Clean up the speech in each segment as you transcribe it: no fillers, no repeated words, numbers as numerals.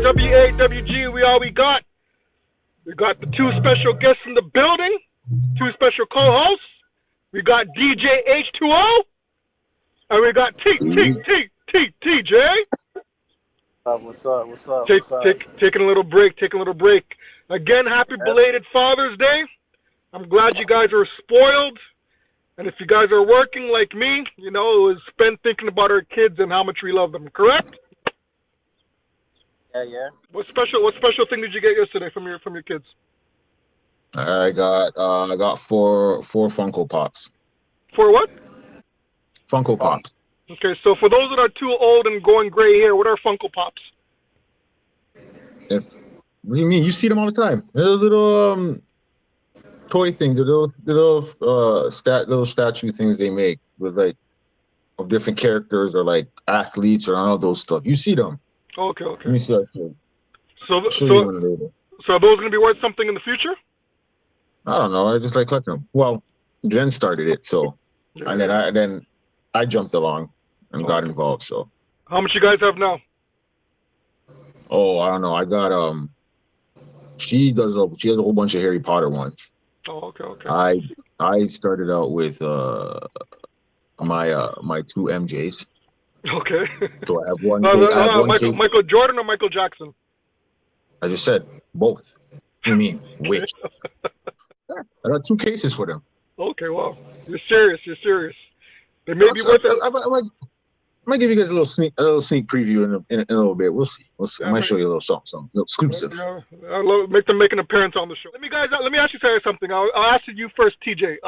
W.A.W.G. We got. We got the two special guests in the building, two special co-hosts. We got DJ H2O, and we got TJ. What's up? Taking a little break. Again, happy belated Father's Day. I'm glad you guys are spoiled. And if you guys are working like me, it was spent thinking about our kids and how much we love them, correct? Yeah. What special thing did you get yesterday from your kids? I got four Funko Pops. For what? Funko Pops. Okay, so for those that are too old and going gray hair, what are Funko Pops? What do you mean? You see them all the time. They're little toy things, little statue things they make with of different characters or athletes or all of those stuff. You see them. Okay. Let me see that too. So are those gonna be worth something in the future? I don't know. I just like collecting them. Well, Jen started it, so and then I jumped along and got involved. So how much you guys have now? Oh, I don't know. I got she has a whole bunch of Harry Potter ones. Oh, okay. I started out with my two MJs. Okay. So I have one. Michael Jordan or Michael Jackson? I just said both. What do you mean? Which? I got two cases for them. Okay, well, you're serious. They may be worth it. I might give you guys a little sneak preview in a little bit. We'll see. I might show you a little something, a little exclusive. Yeah, I love make them make an appearance on the show. Let me ask you something. I'll ask you first, TJ.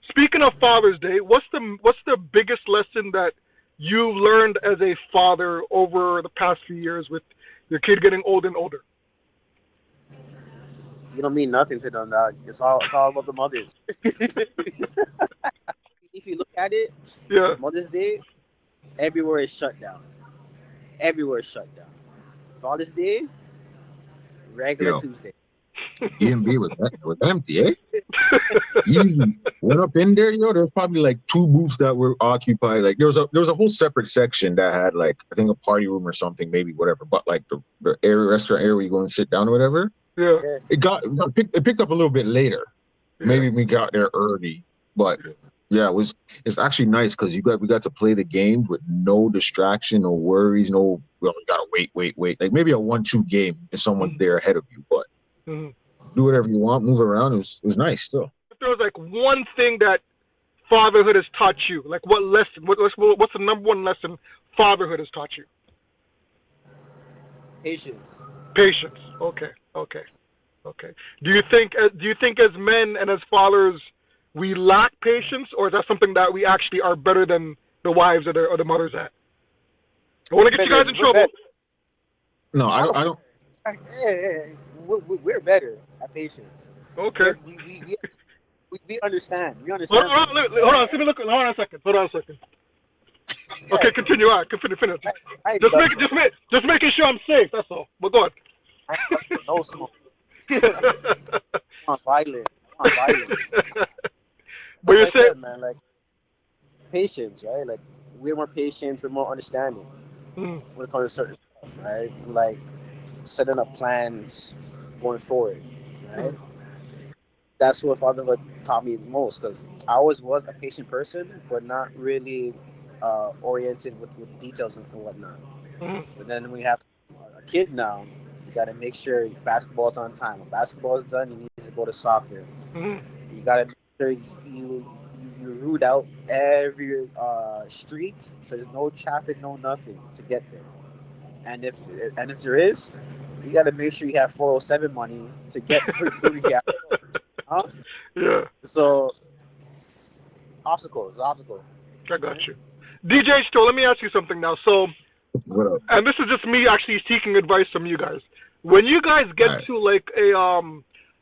Speaking of Father's Day, what's the biggest lesson that you've learned as a father over the past few years with your kid getting older and older? You don't mean nothing to them, dog. It's all about the mothers. If you look at it, Mother's Day, everywhere is shut down. Father's Day, regular Tuesday. E&B was empty, eh? You went up in there, there's probably two booths that were occupied. There was a whole separate section that had I think a party room or something, maybe whatever. But the area, restaurant area where you go and sit down or whatever. Yeah. It picked up a little bit later. Yeah. Maybe we got there early, but it's actually nice because we got to play the game with no distraction, no worries, you gotta wait. Like maybe a 1-2 game if someone's there ahead of you, but do whatever you want, move around. It was nice still. If there was one thing that fatherhood has taught you, what lesson? What's the number one lesson fatherhood has taught you? Patience. Okay. Do you think as men and as fathers we lack patience, or is that something that we actually are better than the wives or the mothers at? I want to get you guys in trouble. No, I don't. We're better at patience. Okay. We understand. Hold on. Hold on a second. Okay, continue. All right, finish. Just making sure I'm safe. That's all. But go on. No smoke. I'm violent. But you're saying, man, patience, right? We're more patient, we're more understanding when it comes to certain stuff, right? Setting up plans going forward, right? That's what fatherhood taught me most, because I always was a patient person, but not really oriented with details and whatnot. But then when you have a kid now, you got to make sure basketball's on time. When basketball's done, you need to go to soccer. You got to make sure you route out every street, so there's no traffic, no nothing to get there. And if there is, you got to make sure you have 407 money to get through the gap. Yeah. So obstacles. I got you. DJ Stowe, let me ask you something now. So, what up? And this is just me actually seeking advice from you guys. When you guys get to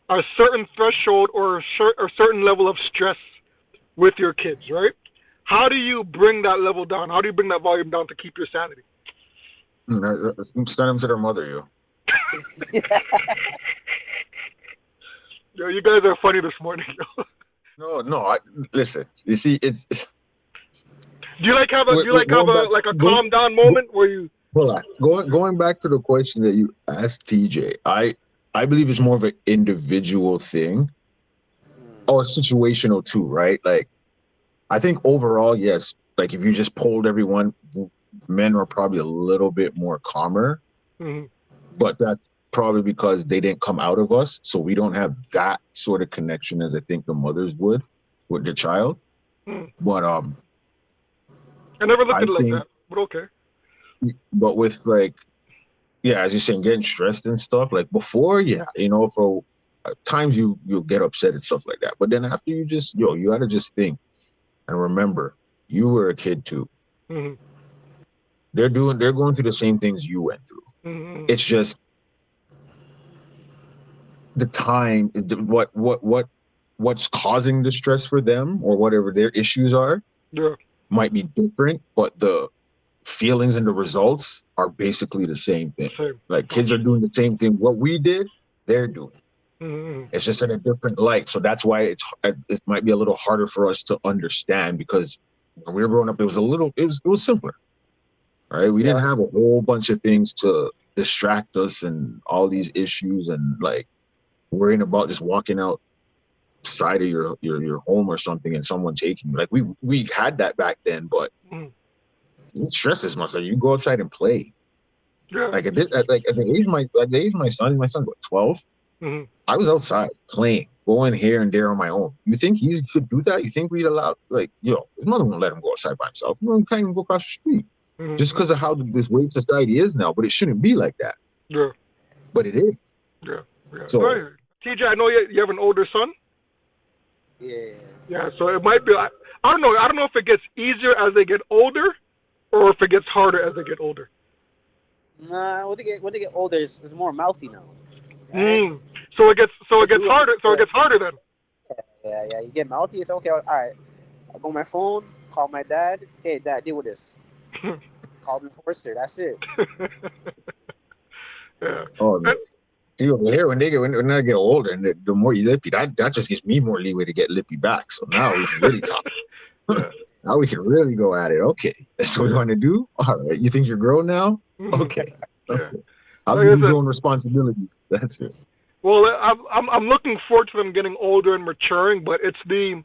a certain threshold or a certain level of stress with your kids, right? How do you bring that level down? How do you bring that volume down to keep your sanity? Send them to their mother, yo. Yo, you guys are funny this morning. No. Listen. You see, it's. Do you have a calm down moment where you Hold on. Going back to the question that you asked TJ, I believe it's more of an individual thing. Oh, it's situational too, right? Like, I think overall, yes. Like, if you just polled everyone, men are probably a little bit more calmer, but that's probably because they didn't come out of us, so we don't have that sort of connection as I think the mothers would with the child. But I never looked I at it like think, that. But okay. but with like, yeah, as you're saying, getting stressed and stuff, like before, yeah, for times you'll get upset and stuff like that. But then after you just, you gotta just think and remember, you were a kid too. They're going through the same things you went through. It's just the time is what's causing the stress for them or whatever their issues are might be different, but the feelings and the results are basically the same thing. Like, kids are doing the same thing. What we did, they're doing. It's just in a different light. So that's why it might be a little harder for us to understand, because when we were growing up, it was simpler, right? We didn't have a whole bunch of things to distract us and all these issues and like worrying about just walking outside of your home or something and someone taking you. Like, we had that back then, but you didn't stress as much. Like, you go outside and play. Like at the age of my son was 12. I was outside playing, going here and there on my own. You think he could do that? You think we'd allow, like, his mother won't let him go outside by himself. We can't even go across the street. Just because of how this way society is now, but it shouldn't be like that. But it is. So, TJ, I know you have an older son. Yeah. So it might be. I don't know. I don't know if it gets easier as they get older, or if it gets harder as they get older. Nah, when they get older, it's more mouthy now. Right? So it gets harder. So it gets harder then. Yeah. You get mouthy. It's okay. All right. I go on my phone, call my dad. Hey, Dad, deal with this. Call me Forster. That's it. Oh, see, over here when I get older, and the more you lippy, that just gives me more leeway to get lippy back. So now we can really talk. Now we can really go at it. Okay, that's what we want to do. All right, you think you're grown now? Okay. I'll be doing responsibilities. That's it. Well, I'm looking forward to them getting older and maturing, but it's the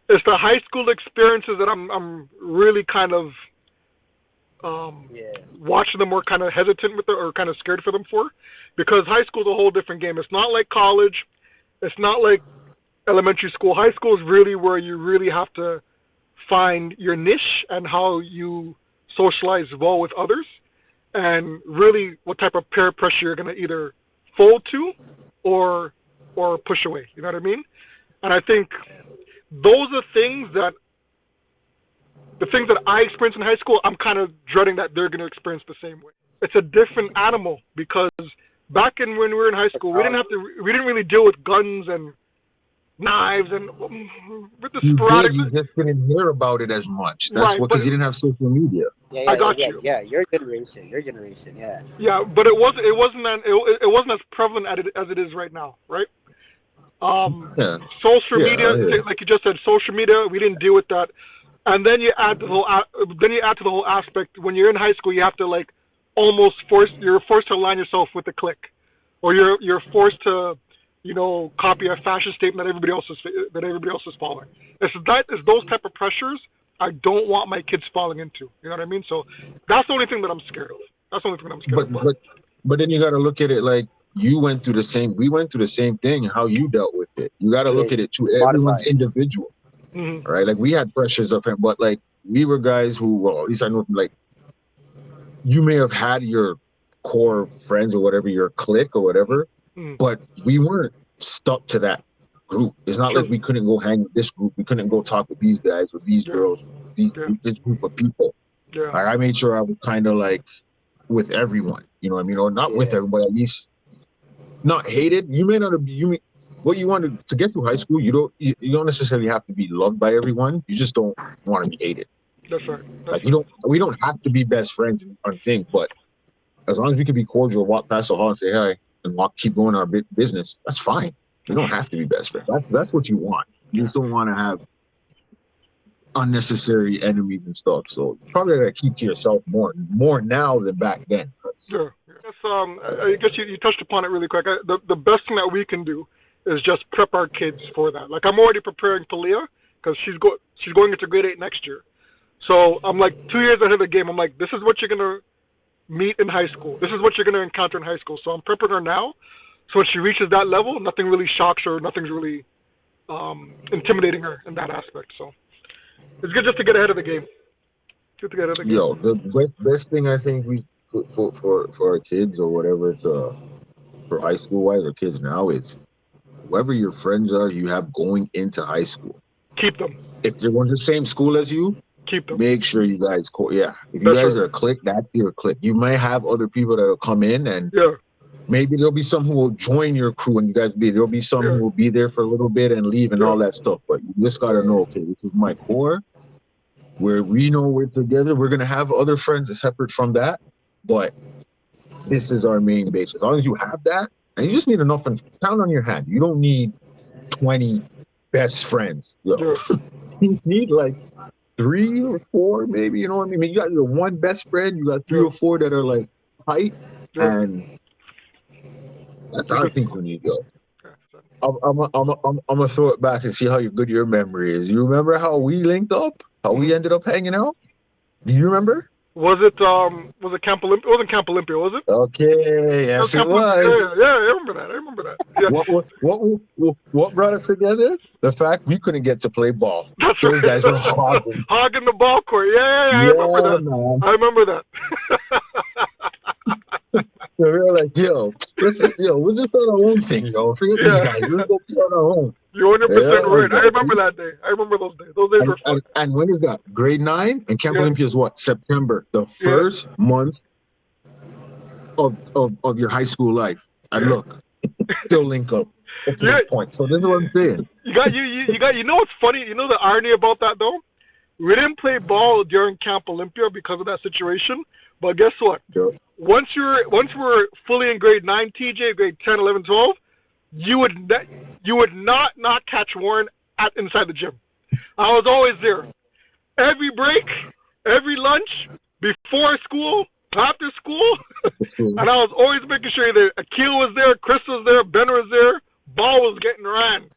high school experiences that I'm really kind of watching them more kind of hesitant with or kind of scared for them for, because high school is a whole different game. It's not like college. It's not like elementary school. High school is really where you really have to find your niche and how you socialize well with others, and really what type of peer pressure you're going to either fold to or push away. You know what I mean? And I think those are the things that I experienced in high school, I'm kind of dreading that they're going to experience the same way. It's a different animal, because back when we were in high school, we didn't really deal with guns and knives and with the sporadic. You just didn't hear about it as much. That's because you didn't have social media. I got you. Yeah, your generation. Yeah. Yeah, but it wasn't as prevalent as it is right now, right? Social media, like you just said, social media. We didn't deal with that, and then you add to the whole aspect. When you're in high school, you have to like you're forced to align yourself with the clique, or you're forced to copy a fashion statement that everybody else is following. It's those type of pressures I don't want my kids falling into. You know what I mean? So that's the only thing that I'm scared of. But then you got to look at it like we went through the same thing. How you dealt with it, you got to look at it too. Everyone's individual, right? Like, we had pressures of him, but like we were guys who, well, at least I know, like, you may have had your core friends or whatever, your clique or whatever, but we weren't stuck to that group. It's not like we couldn't go hang with this group. We couldn't go talk with these guys, with these girls, this group of people. Like, I made sure I was kind of like with everyone, you know what I mean? Or not with everyone, at least not hated. You may not be, what you want to get through high school, you don't necessarily have to be loved by everyone. You just don't want to be hated. That's right. We don't have to be best friends on things, but as long as we can be cordial, walk past the hall and say hi, and keep going our business, that's fine. You don't have to be best friends. That's what you want. You just don't want to have unnecessary enemies and stuff. So probably gotta keep to yourself more now than back then. Sure. I guess you touched upon it really quick. The best thing that we can do is just prep our kids for that. Like I'm already preparing Talia because she's going into grade 8 next year. So I'm like 2 years ahead of the game. I'm like, this is what you're gonna meet in high school. This is what you're gonna encounter in high school. So I'm prepping her now. So when she reaches that level, nothing really shocks her. Nothing's really intimidating her in that aspect. So it's good just to get ahead of the game. Good to get ahead of the game. Yo, the best thing I think we for our kids or whatever it's for high school wise or kids now is whoever your friends are you have going into high school. Keep them. If they're going to the same school as you, keep them. Make sure you guys if you guys are a clique, that's your clique. You might have other people that will come in and maybe there'll be some who will join your crew and you guys there'll be some who will be there for a little bit and leave and all that stuff. But you just gotta know, okay, this is my core where we know we're together. We're gonna have other friends separate from that, but this is our main base. As long as you have that, and you just need enough and count on your hand. You don't need 20 best friends. You need like 3 or 4, maybe, you know what I mean? You got your one best friend, you got 3 or 4 that are like tight, and that's what I think we need, yo. I'm gonna throw it back and see how good your memory is. You remember how we linked up? How we ended up hanging out? Do you remember? Was it Camp Olympia? It wasn't Camp Olympia, was it? Okay, yes, it was. Yeah, I remember that. Yeah. What brought us together? The fact we couldn't get to play ball. That's Those right. guys were hogging. Hogging the ball court. Yeah, I remember that. Man. I remember that. So we were like, we're just on our own thing, yo. Forget these guys. Let's go play on our own. You're 100% right. I remember that day. I remember those days. Those days were fun. And when is that? Grade 9? And Camp Olympia is what? September. The first month of your high school life. And look, still link up to this point. So this is what I'm saying. You know what's funny? You know the irony about that, though? We didn't play ball during Camp Olympia because of that situation. But guess what? Yep. Once we're fully in grade 9, TJ, grade 10, 11, 12, you would not catch Warren inside the gym. I was always there. Every break, every lunch, before school, after school, and I was always making sure that Akil was there, Chris was there, Ben was there, ball was getting ran.